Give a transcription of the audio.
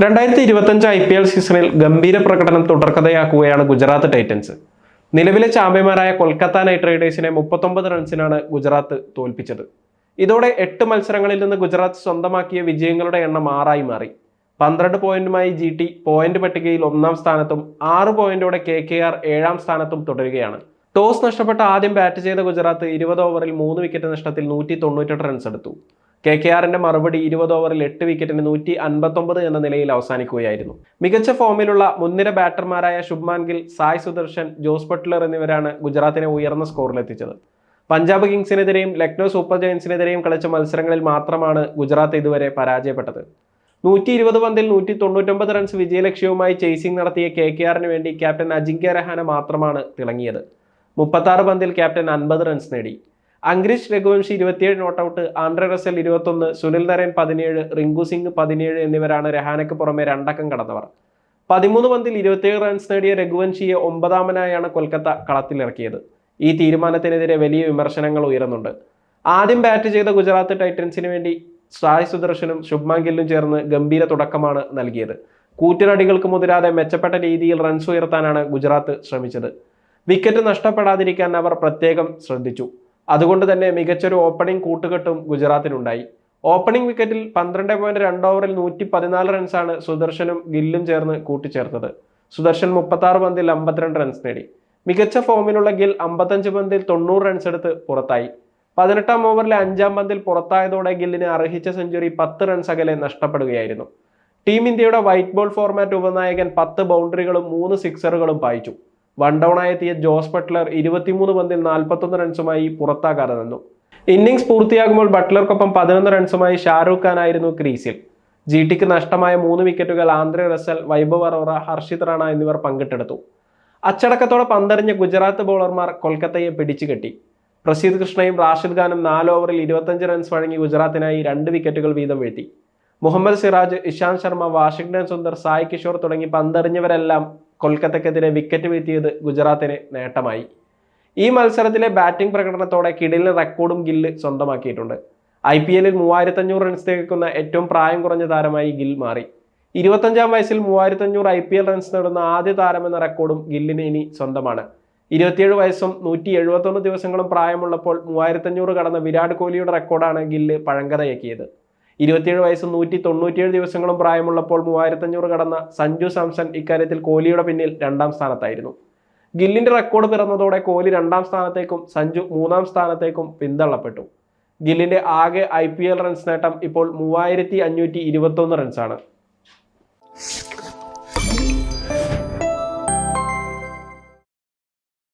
2025 IPL സീസണിൽ ഗംഭീര പ്രകടനം തുടർക്കഥയാക്കുകയാണ് ഗുജറാത്ത് ടൈറ്റൻസ്. നിലവിലെ ചാമ്പ്യന്മാരായ കൊൽക്കത്ത നൈറ്റ് റൈഡേഴ്സിനെ 39 റൺസിനാണ് ഗുജറാത്ത് തോൽപ്പിച്ചത്. ഇതോടെ 8 മത്സരങ്ങളിൽ നിന്ന് ഗുജറാത്ത് സ്വന്തമാക്കിയ വിജയങ്ങളുടെ എണ്ണം 6ആയി മാറി. 12 പോയിന്റുമായി GT പോയിന്റ് പട്ടികയിൽ 1-ാം സ്ഥാനത്തും 6 പോയിന്റോടെ KKR 7-ാം സ്ഥാനത്തും തുടരുകയാണ്. ടോസ് നഷ്ടപ്പെട്ട ആദ്യം ബാറ്റ് ചെയ്ത ഗുജറാത്ത് 20 ഓവറിൽ 3 വിക്കറ്റ് നഷ്ടത്തിൽ 198 റൺസ് എടുത്തു. KKRന്റെ മറുപടി 20 ഓവറിൽ 8 വിക്കറ്റിന് 159 എന്ന നിലയിൽ അവസാനിക്കുകയായിരുന്നു. മികച്ച ഫോമിലുള്ള മുൻനിര ബാറ്റർമാരായ ശുഭ്മാൻ ഗിൽ, സായ് സുദർശൻ, ജോസ് ബട്ട്ലർ എന്നിവരാണ് ഗുജറാത്തിനെ ഉയർന്ന സ്കോറിലെത്തിച്ചത്. പഞ്ചാബ് കിങ്സിനെതിരെയും ലക്നോ സൂപ്പർ ജയൻസിനെതിരെയും കളിച്ച മത്സരങ്ങളിൽ മാത്രമാണ് ഗുജറാത്ത് ഇതുവരെ പരാജയപ്പെട്ടത്. 120 പന്തിൽ 199 റൺസ് വിജയലക്ഷ്യവുമായി ചേസിംഗ് നടത്തിയ KKRന് വേണ്ടി ക്യാപ്റ്റൻ അജിങ്ക്യ രഹാന മാത്രമാണ് തിളങ്ങിയത്. 36 പന്തിൽ ക്യാപ്റ്റൻ 50 റൺസ് നേടി. Angkrish Raghuvanshi 27 not out, Andre Russell 21, Sunil Narine 17, Rinku Singh 17 എന്നിവരാണ് രഹാനയ്ക്ക് പുറമെ 2 അക്കം കടന്നവർ. 13 പന്തിൽ 27 റൺസ് നേടിയ രഘുവംശിയെ 9-ാമനായാണ് കൊൽക്കത്ത കളത്തിലിറക്കിയത്. ഈ തീരുമാനത്തിനെതിരെ വലിയ വിമർശനങ്ങൾ ഉയരുന്നുണ്ട്. ആദ്യം ബാറ്റ് ചെയ്ത ഗുജറാത്ത് ടൈറ്റൻസിന് വേണ്ടി സായ് സുദർശനും ശുഭ്മാൻ ഗില്ലും ചേർന്ന് ഗംഭീര തുടക്കമാണ് നൽകിയത്. കൂറ്റനടികൾക്ക് മുതിരാതെ മെച്ചപ്പെട്ട രീതിയിൽ റൺസ് ഉയർത്താനാണ് ഗുജറാത്ത് ശ്രമിച്ചത്. വിക്കറ്റ് നഷ്ടപ്പെടാതിരിക്കാൻ അവർ പ്രത്യേകം ശ്രദ്ധിച്ചു. അതുകൊണ്ട് തന്നെ മികച്ചൊരു ഓപ്പണിംഗ് കൂട്ടുകെട്ടും ഗുജറാത്തിനുണ്ടായി. ഓപ്പണിംഗ് വിക്കറ്റിൽ 12.2 ഓവറിൽ 114 റൺസാണ് സുദർശനും ഗില്ലും ചേർന്ന് കൂട്ടിച്ചേർത്തത്. സുദർശൻ 36 പന്തിൽ 52 റൺസ് നേടി. മികച്ച ഫോമിലുള്ള ഗിൽ 55 പന്തിൽ 90 റൺസ് എടുത്ത് പുറത്തായി. 18-ാം ഓവറിലെ 5-ാം പന്തിൽ പുറത്തായതോടെ ഗില്ലിന് അർഹിച്ച സെഞ്ചുറി 10 റൺസ് അകലെ നഷ്ടപ്പെടുകയായിരുന്നു. ടീം ഇന്ത്യയുടെ വൈറ്റ് ബോൾ ഫോർമാറ്റ് ഉപനായകൻ 10 ബൗണ്ടറികളും 3 സിക്സറുകളും പായിച്ചു. 1 ഡൗണായെത്തിയ ജോസ് ബട്ട്ലർ 23 പന്തിൽ 41 റൺസുമായി പുറത്താകാതെ നിന്നു. ഇന്നിംഗ്സ് പൂർത്തിയാകുമ്പോൾ ബട്ട്ലർക്കൊപ്പം 11 റൺസുമായി ഷാരൂഖ് ഖാൻ ആയിരുന്നു ക്രീസിൽ. GTക്ക് നഷ്ടമായ 3 വിക്കറ്റുകൾ ആൻഡ്രെ റസൽ, വൈഭവ് അറോറ, ഹർഷിത് റാണ എന്നിവർ പങ്കിട്ടെടുത്തു. അച്ചടക്കത്തോടെ പന്തെറിഞ്ഞ ഗുജറാത്ത് ബൗളർമാർ കൊൽക്കത്തയെ പിടിച്ചുകെട്ടി. പ്രസീദ് കൃഷ്ണയും റാഷിദ് ഖാനും 4 ഓവറിൽ 25 റൺസ് വഴങ്ങി ഗുജറാത്തിനായി 2 വിക്കറ്റുകൾ വീതം വീഴ്ത്തി. മുഹമ്മദ് സിറാജ്, ഇഷാന്ത് ശർമ്മ, വാഷിംഗ്ടൺ സുന്ദർ, സായ് കിഷോർ തുടങ്ങി പന്തെറിഞ്ഞവരെല്ലാം കൊൽക്കത്തക്കെതിരെ വിക്കറ്റ് വീഴ്ത്തിയത് ഗുജറാത്തിന് നേട്ടമായി. ഈ മത്സരത്തിലെ ബാറ്റിംഗ് പ്രകടനത്തോടെ കിടിലൻ റെക്കോർഡും ഗില്ല് സ്വന്തമാക്കിയിട്ടുണ്ട്. IPLൽ 3500 റൺസ് തികക്കുന്ന ഏറ്റവും പ്രായം കുറഞ്ഞ താരമായി ഗിൽ മാറി. 25-ാം വയസ്സിൽ 3500 IPL റൺസ് നേടുന്ന ആദ്യ താരമെന്ന റെക്കോർഡും ഗില്ലിന് ഇനി സ്വന്തമാണ്. 27 വയസ്സും 171 ദിവസങ്ങളും പ്രായമുള്ളപ്പോൾ 3500 കടന്ന വിരാട് കോഹ്ലിയുടെ റെക്കോർഡാണ് ഗില്ല് പഴങ്കഥയാക്കിയത്. 27 വയസ്സും 197 ദിവസങ്ങളും പ്രായമുള്ളപ്പോൾ 3500 കടന്ന സഞ്ജു സാംസൺ ഇക്കാര്യത്തിൽ കോഹ്ലിയുടെ പിന്നിൽ 2-ാം സ്ഥാനത്തായിരുന്നു. ഗില്ലിന്റെ റെക്കോർഡ് പിറന്നതോടെ കോഹ്ലി 2-ാം സ്ഥാനത്തേക്കും സഞ്ജു 3-ാം സ്ഥാനത്തേക്കും പിന്തള്ളപ്പെട്ടു. ഗില്ലിന്റെ ആകെ IPL റൺസ് നേട്ടം ഇപ്പോൾ 3521 റൺസാണ്.